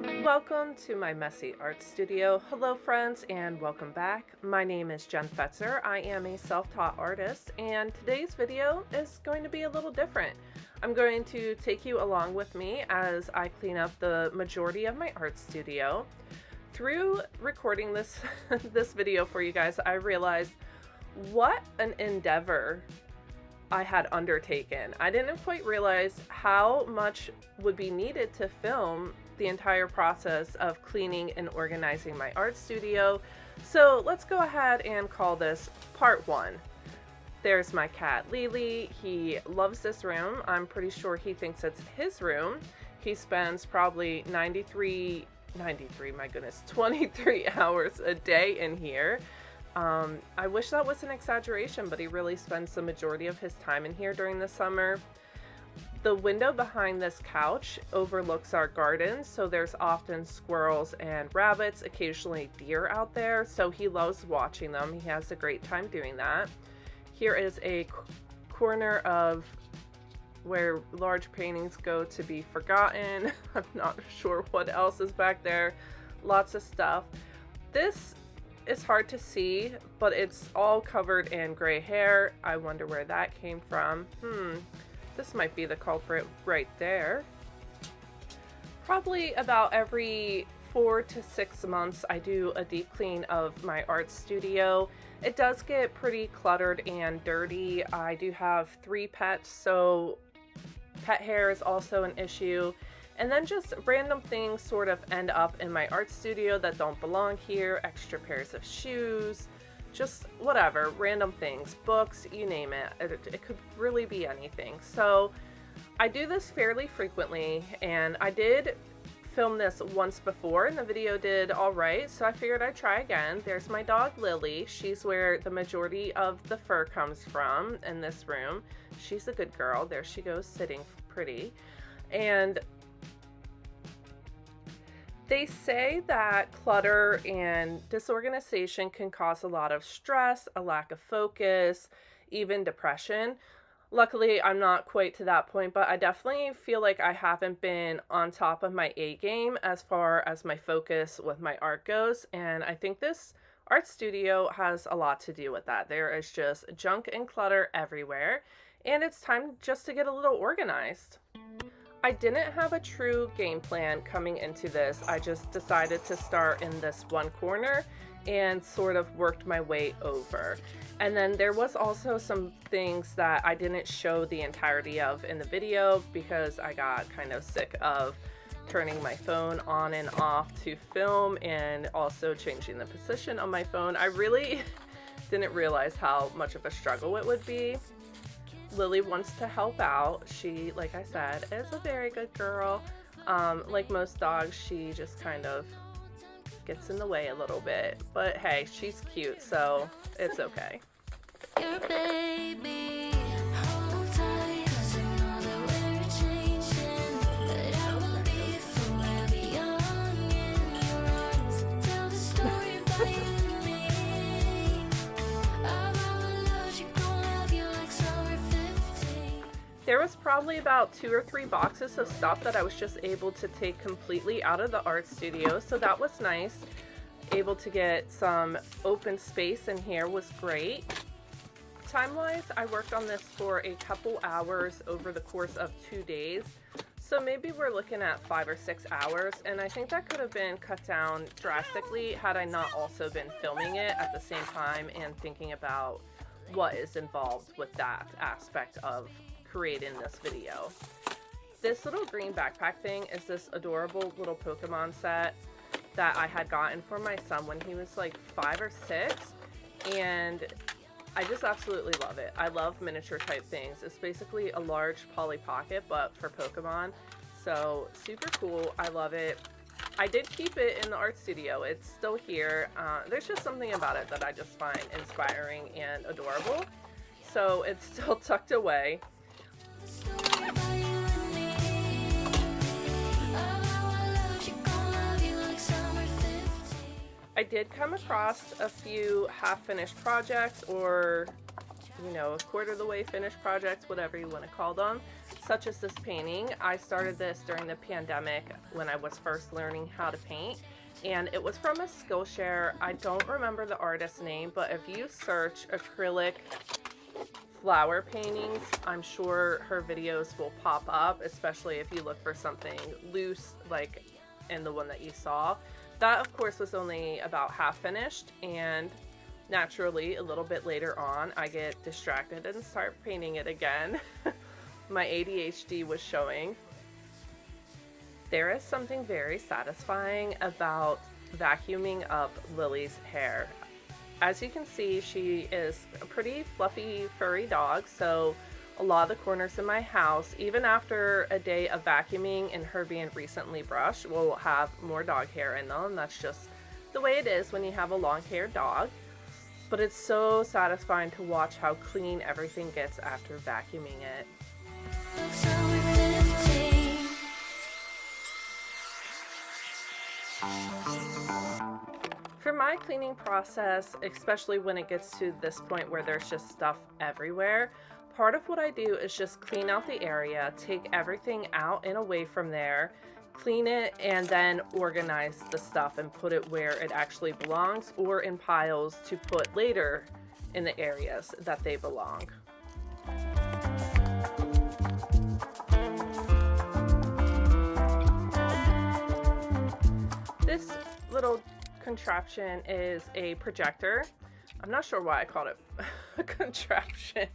Welcome to my messy art studio. Hello friends and welcome back. My name is Jen Fetzer. I am a self-taught artist and today's video is going to be a little different. I'm going to take you along with me as I clean up the majority of my art studio. Through recording this this video for you guys, I realized what an endeavor I had undertaken. I didn't quite realize how much would be needed to film the entire process of cleaning and organizing my art studio. So let's go ahead and call this part one. There's my cat Lily. He loves this room. I'm pretty sure he thinks it's his room. He spends probably 23 23 hours a day in here. I wish that was an exaggeration, but he really spends the majority of his time in here during the summer. The window behind this couch overlooks our garden, so there's often squirrels and rabbits, occasionally deer out there, so he loves watching them. He has a great time doing that. Here is a corner of where large paintings go to be forgotten. I'm not sure what else is back there. Lots of stuff. This is hard to see, but it's all covered in gray hair. I wonder where that came from. This might be the culprit right there. Probably about every 4 to 6 months I do a deep clean of my art studio. It does get pretty cluttered and dirty. I do have 3 pets, so pet hair is also an issue. And then just random things sort of end up in my art studio that don't belong here. Extra pairs of shoes, just whatever, random things, books, you name it. It could really be anything. So I do this fairly frequently, and I did film this once before and the video did all right, so I figured I'd try again. There's my dog Lily. She's where the majority of the fur comes from in this room. She's a good girl. There she goes, sitting pretty. And they say that clutter and disorganization can cause a lot of stress, a lack of focus, even depression. Luckily, I'm not quite to that point, but I definitely feel like I haven't been on top of my A game as far as my focus with my art goes, and I think this art studio has a lot to do with that. There is just junk and clutter everywhere, and it's time just to get a little organized. I didn't have a true game plan coming into this. I just decided to start in this one corner and sort of worked my way over. And then there was also some things that I didn't show the entirety of in the video because I got kind of sick of turning my phone on and off to film and also changing the position on my phone. I really didn't realize how much of a struggle it would be. Lily wants to help out. She, like I said, is a very good girl. Like most dogs, she just kind of gets in the way a little bit. But hey, she's cute, so it's okay. Your baby, hold tight, 'cause I know that we're changing, but I will be forever young in your arms. Tell the story about you and me, of our love. She gon' love you like summer 15. There was probably about 2 or 3 boxes of stuff that I was just able to take completely out of the art studio, so that was nice. Able to get some open space in here was great. Time-wise, I worked on this for a couple hours over the course of 2 days, so maybe we're looking at 5 or 6 hours, and I think that could have been cut down drastically had I not also been filming it at the same time and thinking about what is involved with that aspect of creating this video. This little green backpack thing is this adorable little Pokemon set that I had gotten for my son when he was like 5 or 6, and I just absolutely love it. I love miniature type things. It's basically a large Polly Pocket, but for Pokemon. So super cool. I love it. I did keep it in the art studio. It's still here. There's just something about it that I just find inspiring and adorable. So it's still tucked away. The story about you and me, of our love. She gon' love you like summer 15. I did come across a few half-finished projects, or, you know, a quarter of the way finished projects, whatever you want to call them. such as this painting. I started this during the pandemic when I was first learning how to paint, and it was from a Skillshare. I don't remember the artist's name, but if you search acrylic flower paintings, I'm sure her videos will pop up, especially if you look for something loose like in the one that you saw. That, of course, was only about half finished, and naturally, a little bit later on, I get distracted and start painting it again. My ADHD was showing. There is something very satisfying about vacuuming up Lily's hair. As you can see, she is a pretty fluffy, furry dog, so a lot of the corners in my house, even after a day of vacuuming and her being recently brushed, will have more dog hair in them. That's just the way it is when you have a long-haired dog. But it's so satisfying to watch how clean everything gets after vacuuming it. For my cleaning process, especially when it gets to this point where there's just stuff everywhere, part of what I do is just clean out the area, take everything out and away from there, clean it, and then organize the stuff and put it where it actually belongs, or in piles to put later in the areas that they belong. This little contraption is a projector. I'm not sure why I called it a contraption.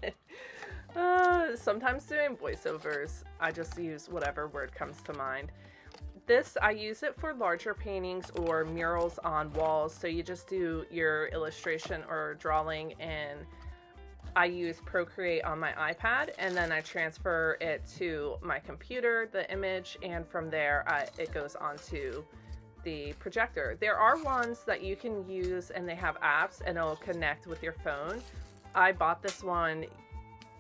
Sometimes doing voiceovers, I just use whatever word comes to mind. This, I use it for larger paintings or murals on walls. So you just do your illustration or drawing, and I use Procreate on my iPad, and then I transfer it to my computer, the image, and from there it goes onto the projector. There are ones that you can use and they have apps and it'll connect with your phone. I bought this one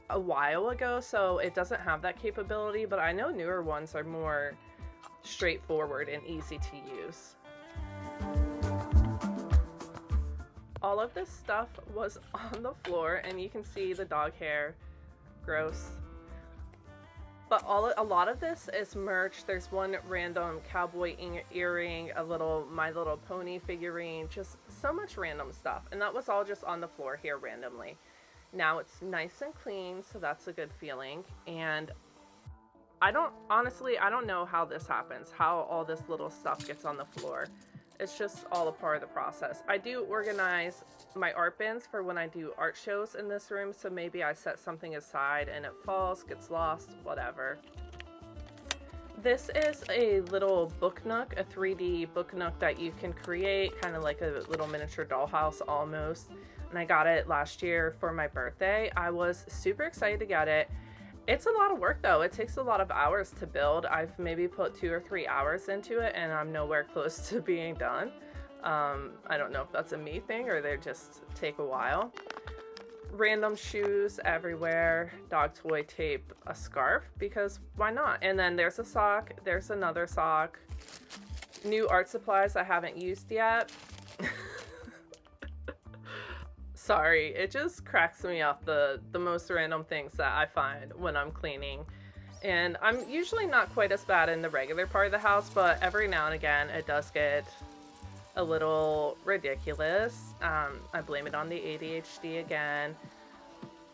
a while ago, so it doesn't have that capability, but I know newer ones are more straightforward and easy to use. All of this stuff was on the floor, and you can see the dog hair. Gross. But a lot of this is merch. There's one random cowboy earring, a little My Little Pony figurine, just so much random stuff. And that was all just on the floor here randomly. Now it's nice and clean, so that's a good feeling. And I don't know how this happens, how all this little stuff gets on the floor. It's just all a part of the process. I do organize my art bins for when I do art shows in this room, so maybe I set something aside and it falls, gets lost, whatever. This is a little book nook, a 3D book nook that you can create, kind of like a little miniature dollhouse almost. And I got it last year for my birthday. I was super excited to get it. It's a lot of work though. It takes a lot of hours to build. I've maybe put 2 or 3 hours into it, and I'm nowhere close to being done. I don't know if that's a me thing or they just take a while. Random shoes everywhere, dog toy tape, a scarf, because why not? And then there's a sock, there's another sock, new art supplies I haven't used yet. Sorry, it just cracks me up, the most random things that I find when I'm cleaning. And I'm usually not quite as bad in the regular part of the house, but every now and again it does get a little ridiculous. I blame it on the ADHD again.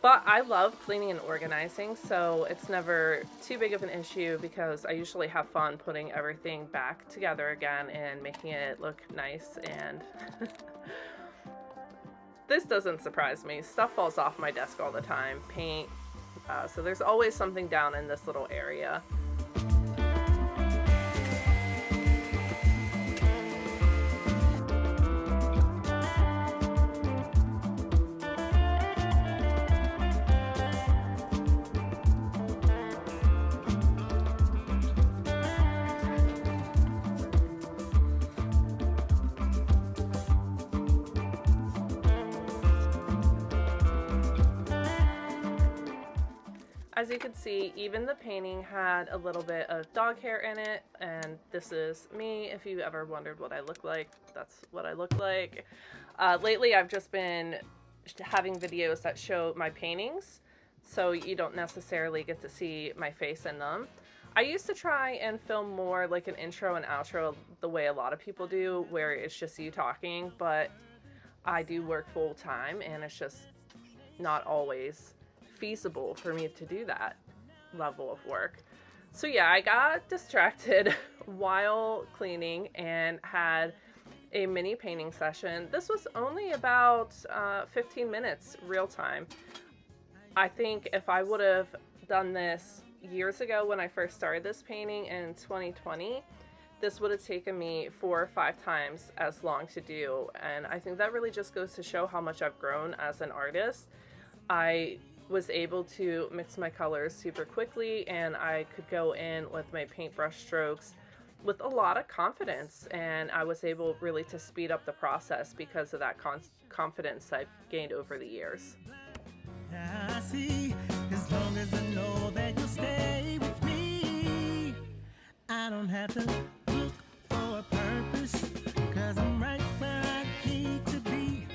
But I love cleaning and organizing, so it's never too big of an issue because I usually have fun putting everything back together again and making it look nice. And this doesn't surprise me. Stuff falls off my desk all the time. Paint. So there's always something down in this little area. As you can see, even the painting had a little bit of dog hair in it, and this is me. If you ever wondered what I look like, that's what I look like. Lately, I've just been having videos that show my paintings, so you don't necessarily get to see my face in them. I used to try and film more like an intro and outro the way a lot of people do, where it's just you talking, but I do work full time and it's just not always feasible for me to do that level of work. So yeah, I got distracted while cleaning and had a mini painting session. This was only about 15 minutes real time. I think if I would have done this years ago when I first started this painting in 2020, this would have taken me 4 or 5 times as long to do. And I think that really just goes to show how much I've grown as an artist. I was able to mix my colors super quickly, and I could go in with my paintbrush strokes with a lot of confidence, and I was able really to speed up the process because of that confidence I've gained over the years. I see, as long as I know that you'll stay with me, I don't have to look for a purpose, 'cause I'm right where I need to be.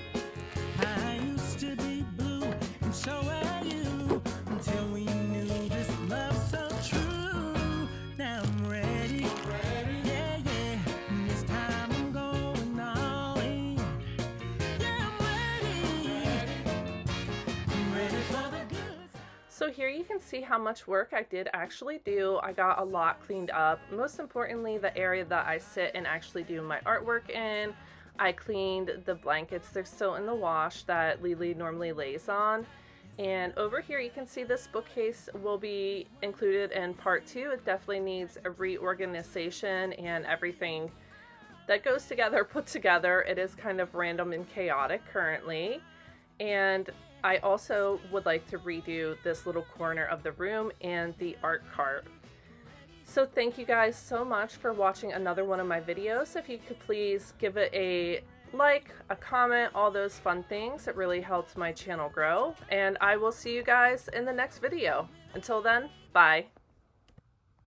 I used to be blue, and so are you, until we knew this love so true. Now I'm ready, yeah, yeah, and this time I'm going all in. Yeah, I'm ready for the good. So here you can see how much work I did actually do. I got a lot cleaned up. Most importantly, the area that I sit and actually do my artwork in. I cleaned the blankets. They're still in the wash that Lily normally lays on. And over here you can see this bookcase will be included in part 2. It definitely needs a reorganization and everything that goes together put together. It is kind of random and chaotic currently. And I also would like to redo this little corner of the room and the art cart. So thank you guys so much for watching another one of my videos. If you could please give it a like, a comment, all those fun things. It really helps my channel grow. And I will see you guys in the next video. Until then, bye.